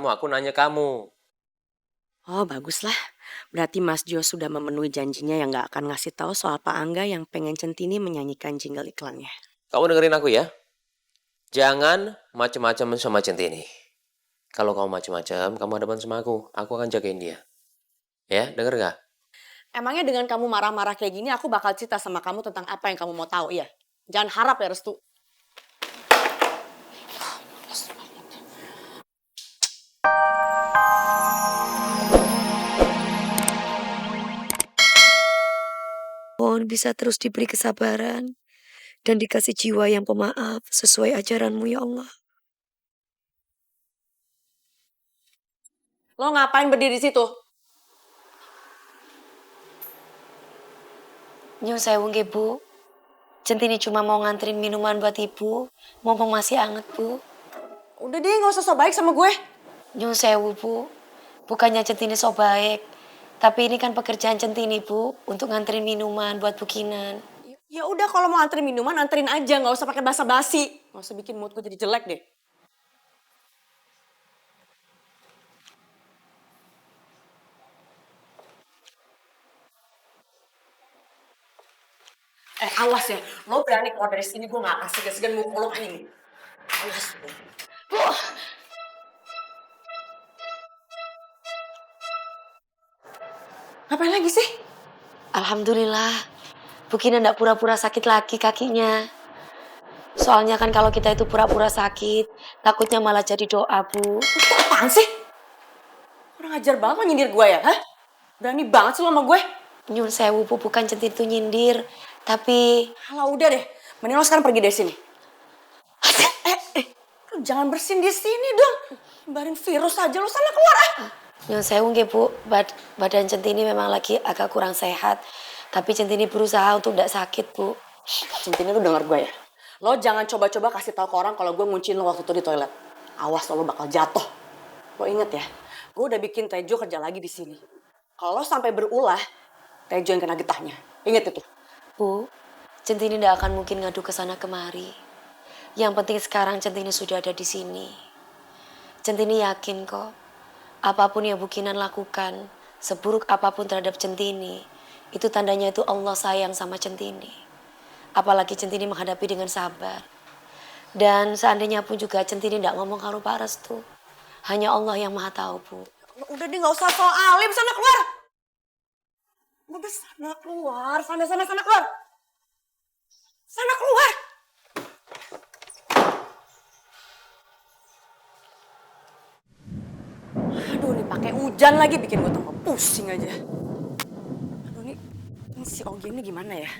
aku nanya kamu. Oh baguslah, berarti Mas Jo sudah memenuhi janjinya yang gak akan ngasih tahu soal Pak Angga yang pengen Centini menyanyikan jingle iklannya. Kamu dengerin aku ya. Jangan macem-macem sama Centini. Kalau kamu macem-macem, kamu hadapan sama aku akan jagain dia. Ya, denger gak? Emangnya dengan kamu marah-marah kayak gini aku bakal cerita sama kamu tentang apa yang kamu mau tahu ya? Jangan harap ya Restu. Mohon bisa terus diberi kesabaran dan dikasih jiwa yang pemaaf sesuai ajaranmu ya Allah. Lo ngapain berdiri di situ? Nyun sewu nggih, Bu. Centini cuma mau nganterin minuman buat ibu, mumpung masih anget, Bu. Udah deh gak usah so baik sama gue. Nyun sewu, Bu. Bukannya Centini so baik, tapi ini kan pekerjaan Centini, Bu, untuk nganterin minuman buat Bu Kinan. Ya udah kalau mau anterin minuman anterin aja, gak usah pakai basa-basi. Gak usah bikin mood gue jadi jelek deh. Awas ya, lo berani keluar dari sini gue gak akan segan-segan mau kolong ini. Awas lo. Ngapain lagi sih? Alhamdulillah, Bu Kinan nggak pura-pura sakit lagi kakinya. Soalnya kan kalau kita itu pura-pura sakit, takutnya malah jadi doa, Bu. Itu apaan sih? Kurang ajar banget lo nyindir gue ya, hah? Berani banget sih lo sama gue. Nyun sewu, Bu, bukan Centini itu nyindir, tapi... Alah udah deh, mending lo sekarang pergi dari sini. Lo jangan bersin di sini dong. Barin virus aja lo sana keluar ah. Nyun sewu nggih, Bu, badan Centini memang lagi agak kurang sehat. Tapi Centini berusaha untuk tidak sakit, Bu. Centini lo denger gue ya. Lo jangan coba-coba kasih tahu ke orang kalau gue ngunciin lo waktu itu di toilet. Awas lo bakal jatuh. Lo inget ya, gue udah bikin Tejo kerja lagi di sini. Kalau sampai berulah, Tejo yang kena getahnya. Ingat itu. Bu, Centini tidak akan mungkin ngadu ke sana kemari. Yang penting sekarang Centini sudah ada di sini. Centini yakin kok, apapun yang Bu Kinan lakukan, seburuk apapun terhadap Centini, itu tandanya itu Allah sayang sama Centini. Apalagi Centini menghadapi dengan sabar. Dan seandainya pun juga Centini tidak ngomong kalau Pak Restu. Hanya Allah yang maha tahu, Bu. Udah deh gak usah soal alim, sana keluar. Udah sana keluar, sana keluar. Sana keluar. Aduh nih pakai hujan lagi bikin gue tambah pusing aja. Aduh nih, ini si Ogi ini gimana ya?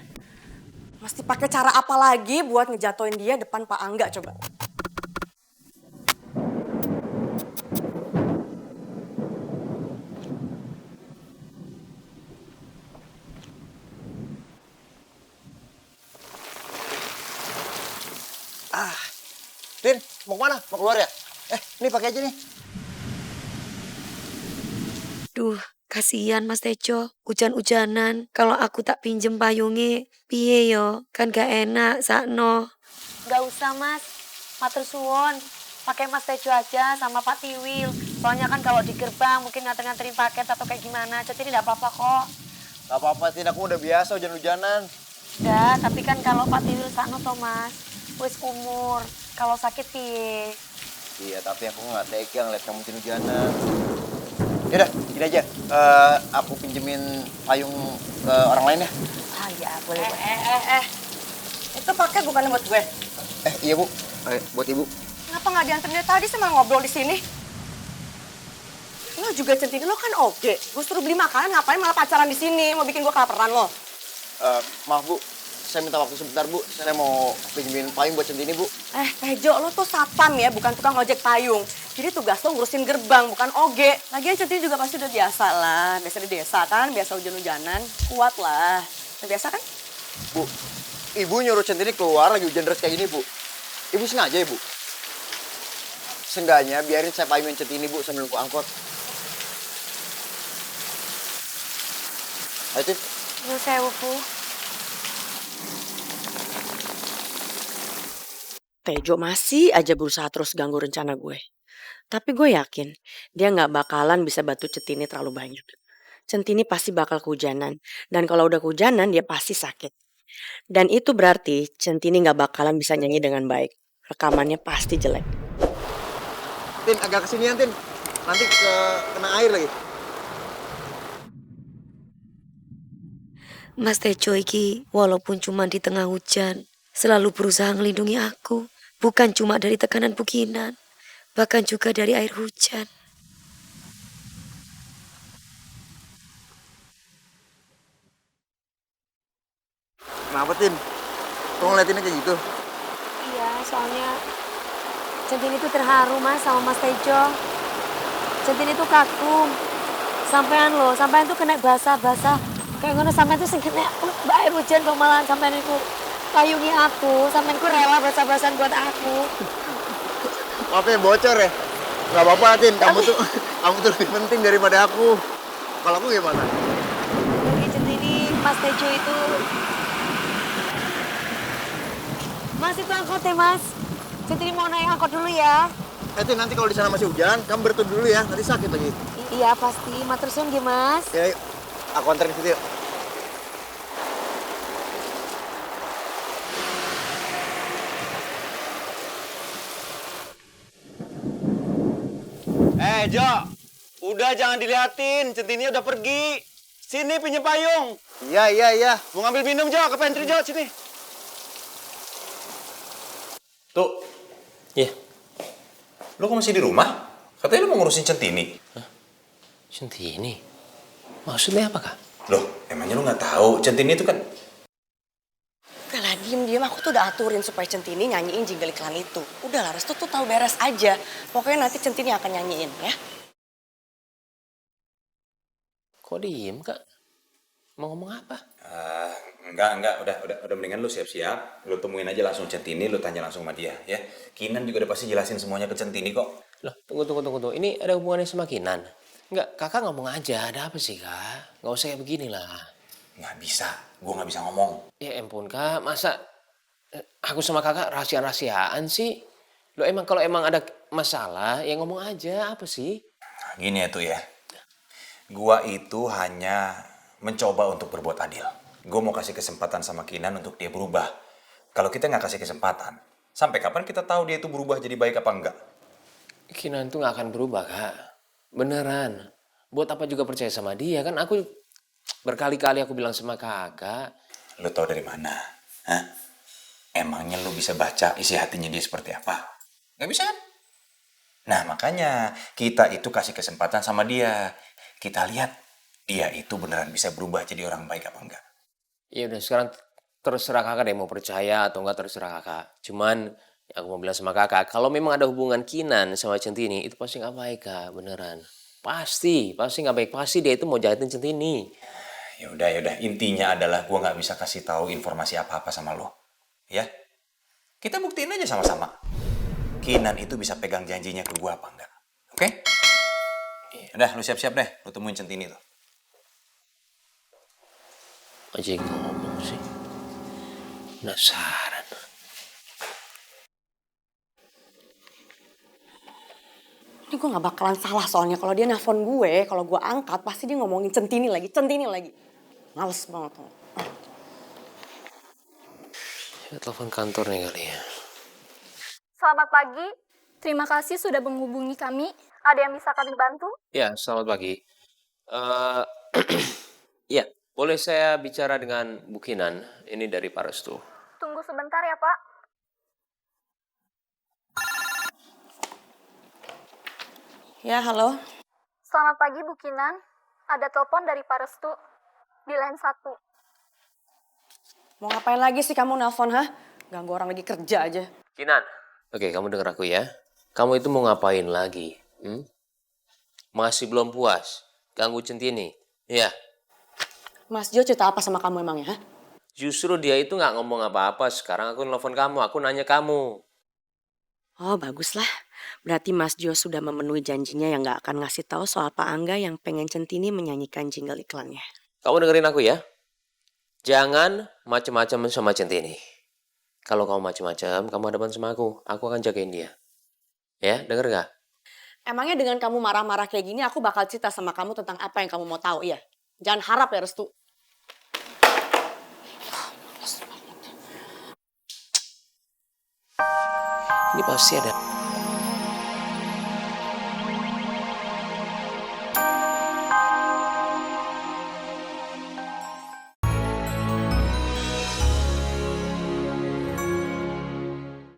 Mesti pakai cara apa lagi buat ngejatoin dia depan Pak Angga coba. Din, mau kemana? Mau keluar ya? Ini pakai aja nih. Duh, kasihan Mas Tejo, hujan-hujanan. Kalau aku tak pinjem payungi, piye yo? Kan gak enak, sakno. Gak usah Mas, matur suwon. Pakai Mas Tejo aja sama Pak Tiwil. Soalnya kan kalau di gerbang mungkin nganterin paket atau kayak gimana. Jadi tidak apa-apa kok. Gak apa-apa, Tin. Aku udah biasa hujan-hujanan. Ya, tapi kan kalau Pak Tiwil sakno toh Mas. Wis umur, kalau sakit piye? Iya, tapi aku gak tega ngeliat kamu hujan-hujanan. Yaudah, gini aja. Aku pinjemin payung ke orang lain ya. Ah ya, boleh. Itu paket bukan buat gue. Iya, Bu. Buat Ibu. Kenapa nggak diantar dia tadi sih malah ngobrol di sini? Lo juga Centini, lo kan oke. Gue suruh beli makanan, ngapain malah pacaran di sini? Mau bikin gue kelaparan lo? Maaf, Bu. Saya minta waktu sebentar, Bu. Saya mau pinjemin payung buat Centini, Bu. Tejo, lo tuh satpam ya, bukan tukang ojek payung. Jadi tugas lo ngurusin gerbang, bukan oge. Lagian Centini juga pasti udah biasa lah. Biasa di desa kan, biasa hujan-hujanan. Kuat lah. Udah biasa kan? Bu, Ibu nyuruh Centini keluar lagi hujan deras kayak gini, Bu. Ibu sengaja ya, Bu? Seenggaknya biarin saya payungin Centini, Bu, sambil nunggu angkot. Ayo, Cint. Nyun sewu, Bu. Tejo masih aja berusaha terus ganggu rencana gue. Tapi gue yakin dia nggak bakalan bisa bantu Centini terlalu banyak. Centini pasti bakal kehujanan. Dan kalau udah kehujanan dia pasti sakit. Dan itu berarti Centini nggak bakalan bisa nyanyi dengan baik. Rekamannya pasti jelek. Tin, agak kesinian, Tin. Nanti kena air lagi. Mas Tejo iki walaupun cuma di tengah hujan, selalu berusaha melindungi aku. Bukan cuma dari tekanan bukinan, bahkan juga dari air hujan. Kenapa, Tin? Kok ngeliatinnya kayak gitu? Iya, soalnya Centini itu terharu mas sama Mas Tejo. Centini itu kagum. Sampean tuh kena basah-basah. Kayak ngono sampean tuh sing kena air hujan kok malah sampean itu payungi aku. Sampean ku rela basah-basahan buat aku. Maafnya bocor ya? Gak apa-apa, Tin. Kamu tuh lebih penting daripada aku. Kalau aku gimana? Bagi Centini, Mas Tejo itu... Mas itu angkot ya mas. Centini mau naik angkot dulu ya. Tin, nanti kalau di sana masih hujan, kamu bertujuh dulu ya. Nanti sakit lagi. Iya pasti, matur suwun nggih mas. Ya, yuk. Aku anterin ke situ yuk. Jo, udah jangan diliatin, Centini udah pergi. Sini pinjem payung. Iya. Mau ngambil minum, Jo, ke pantry, Jo, sini. Tuh, Iya. lu kok masih di rumah? Katanya lu mau ngurusin Centini. Centini? Maksudnya apa, Kak? Loh, emangnya lu nggak tahu Centini itu kan... Udahlah diem aku tuh udah aturin supaya Centini nyanyiin jingle iklan itu. Udahlah Restu tuh tahu beres aja. Pokoknya nanti Centini akan nyanyiin ya. Kok diem, Kak? Mau ngomong apa? Enggak, udah mendingan lu siap-siap. Lu temuin aja langsung Centini, lu tanya langsung sama dia, ya. Kinan juga udah pasti jelasin semuanya ke Centini kok. Loh, tunggu. Ini ada hubungannya sama Kinan? Enggak, kakak ngomong aja. Ada apa sih, Kak? Nggak usah kayak begini lah. Nggak bisa, gua nggak bisa ngomong. Ya ampun, Kak. Masa aku sama kakak rahasia-rahasiaan sih? Loh, kalau emang ada masalah, ya ngomong aja. Apa sih? Gini ya tuh ya. Gua itu hanya mencoba untuk berbuat adil. Gua mau kasih kesempatan sama Kinan untuk dia berubah. Kalau kita nggak kasih kesempatan, sampai kapan kita tahu dia itu berubah jadi baik apa enggak? Kinan tuh nggak akan berubah, Kak. Beneran. Buat apa juga percaya sama dia? Kan aku berkali-kali aku bilang sama kakak. Lu tahu dari mana? Hah? Emangnya lu bisa baca isi hatinya dia seperti apa? Nggak bisa kan? Nah makanya kita itu kasih kesempatan sama dia. Kita lihat dia itu beneran bisa berubah jadi orang baik apa enggak. Ya udah, sekarang terserah kakak deh mau percaya atau enggak, terserah kakak. Cuman aku mau bilang sama kakak, kalau memang ada hubungan Kinan sama Centini, itu pasti nggak baik, Kak. Beneran. Pasti nggak baik. Pasti dia itu mau jahatin Centini. Ya udah. Intinya adalah gua nggak bisa kasih tahu informasi apa-apa sama lo. Ya? Kita buktiin aja sama-sama. Kinan itu bisa pegang janjinya ke gua apa enggak. Oke? Udah, lu siap-siap deh. Lu temuin Centini tuh. Aja yang ngomong sih. Penasaran. Ini gue gak bakalan salah soalnya kalau dia nelfon gue, kalau gue angkat pasti dia ngomongin Centini lagi. Males banget tuh. Ya, telepon kantor nih kali ya. Selamat pagi, terima kasih sudah menghubungi kami. Ada yang bisa kami bantu? Ya, selamat pagi. Ya, boleh saya bicara dengan Bu Kinan? Ini dari Pak Restu. Tunggu sebentar ya Pak. Ya, halo. Selamat pagi Bu Kinan, ada telepon dari Pak Restu di line 1. Mau ngapain lagi sih kamu nelpon, ha? Ganggu orang lagi kerja aja. Kinan. Oke, kamu denger aku ya. Kamu itu mau ngapain lagi? Masih belum puas? Ganggu Centini? Ya. Mas Jo cerita apa sama kamu emangnya, ha? Justru dia itu nggak ngomong apa-apa. Sekarang aku nelfon kamu, aku nanya kamu. Oh, baguslah. Berarti Mas Jo sudah memenuhi janjinya yang gak akan ngasih tahu soal Pak Angga yang pengen Centini menyanyikan jingle iklannya. Kamu dengerin aku ya. Jangan macem-macem sama Centini. Kalau kamu macem-macem, kamu hadapan sama aku akan jagain dia. Ya, denger gak? Emangnya dengan kamu marah-marah kayak gini, aku bakal cerita sama kamu tentang apa yang kamu mau tahu, iya? Jangan harap ya, Restu. Ini pasti ada